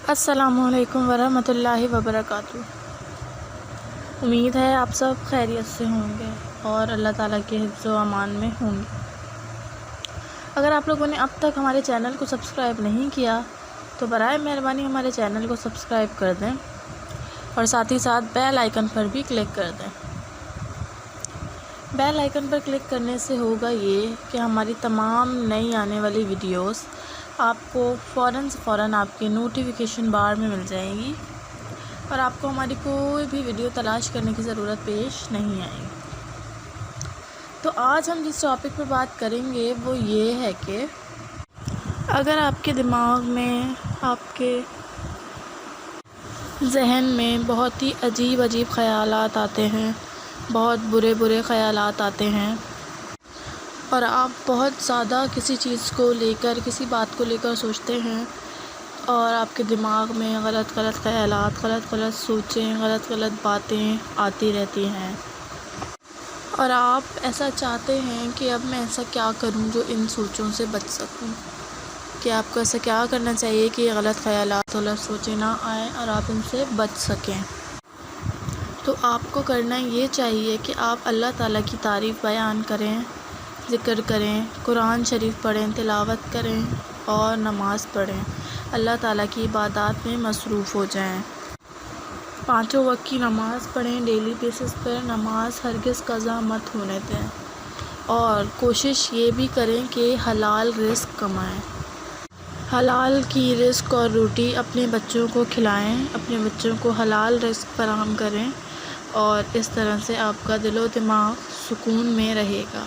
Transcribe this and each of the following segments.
السلام علیکم ورحمۃ اللہ وبرکاتہ۔ امید ہے آپ سب خیریت سے ہوں گے اور اللہ تعالیٰ کے حفظ و امان میں ہوں گے۔ اگر آپ لوگوں نے اب تک ہمارے چینل کو سبسکرائب نہیں کیا تو برائے مہربانی ہمارے چینل کو سبسکرائب کر دیں اور ساتھ ہی ساتھ بیل آئیکن پر بھی کلک کر دیں۔ بیل آئیکن پر کلک کرنے سے ہوگا یہ کہ ہماری تمام نئی آنے والی ویڈیوز آپ کو فوراً آپ کے نوٹیفیکیشن بار میں مل جائیں گی اور آپ کو ہماری کوئی بھی ویڈیو تلاش کرنے کی ضرورت پیش نہیں آئے گی۔ تو آج ہم جس ٹاپک پر بات کریں گے وہ یہ ہے کہ اگر آپ کے دماغ میں، آپ کے ذہن میں بہت ہی عجیب خیالات آتے ہیں، بہت برے خیالات آتے ہیں اور آپ بہت زیادہ کسی چیز کو لے کر، کسی بات کو لے کر سوچتے ہیں اور آپ کے دماغ میں غلط خیالات، غلط سوچیں، غلط باتیں آتی رہتی ہیں اور آپ ایسا چاہتے ہیں کہ اب میں ایسا کیا کروں جو ان سوچوں سے بچ سکوں، کہ آپ کو ایسا کیا کرنا چاہیے کہ غلط خیالات، غلط سوچیں نہ آئیں اور آپ ان سے بچ سکیں۔ تو آپ کو کرنا یہ چاہیے کہ آپ اللہ تعالیٰ کی تعریف بیان کریں، ذکر کریں، قرآن شریف پڑھیں، تلاوت کریں اور نماز پڑھیں، اللہ تعالیٰ کی عبادات میں مصروف ہو جائیں۔ 5 وقت کی نماز پڑھیں، ڈیلی بیسس پر نماز ہرگز قضا مت ہونے دیں اور کوشش یہ بھی کریں کہ حلال رزق کمائیں، حلال کی رزق اور روٹی اپنے بچوں کو کھلائیں، اپنے بچوں کو حلال رزق فراہم کریں اور اس طرح سے آپ کا دل و دماغ سکون میں رہے گا۔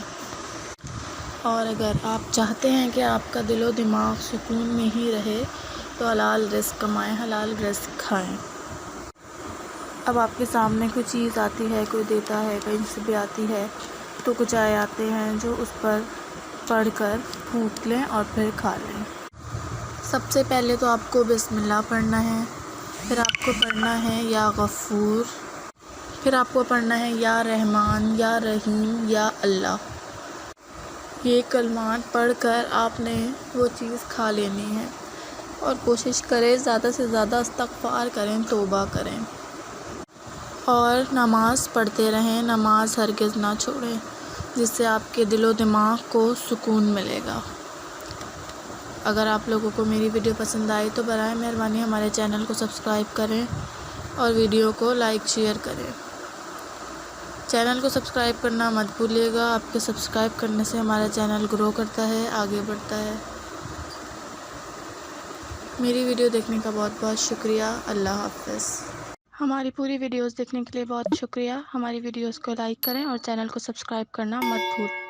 اور اگر آپ چاہتے ہیں کہ آپ کا دل و دماغ سکون میں ہی رہے تو حلال رزق کمائیں، حلال رزق کھائیں۔ اب آپ کے سامنے کوئی چیز آتی ہے، کوئی دیتا ہے، کہیں سے بھی آتی ہے تو کچھ آیاتیں ہیں جو اس پر پڑھ کر پھونک لیں اور پھر کھا لیں۔ سب سے پہلے تو آپ کو بسم اللہ پڑھنا ہے، پھر آپ کو پڑھنا ہے یا غفور، پھر آپ کو پڑھنا ہے یا رحمان، یا رحیم، یا اللہ۔ یہ کلمات پڑھ کر آپ نے وہ چیز کھا لینی ہے اور کوشش کریں زیادہ سے زیادہ استغفار کریں، توبہ کریں اور نماز پڑھتے رہیں، نماز ہرگز نہ چھوڑیں، جس سے آپ کے دل و دماغ کو سکون ملے گا۔ اگر آپ لوگوں کو میری ویڈیو پسند آئی تو برائے مہربانی ہمارے چینل کو سبسکرائب کریں اور ویڈیو کو لائک شیئر کریں۔ چینل کو سبسکرائب کرنا مت بھولیے گا، آپ کے سبسکرائب کرنے سے ہمارا چینل گرو کرتا ہے، آگے بڑھتا ہے۔ میری ویڈیو دیکھنے کا بہت بہت شکریہ۔ اللہ حافظ۔ ہماری پوری ویڈیوز دیکھنے کے لیے بہت شکریہ۔ ہماری ویڈیوز کو لائک کریں اور چینل کو سبسکرائب کرنا مت بھولیں۔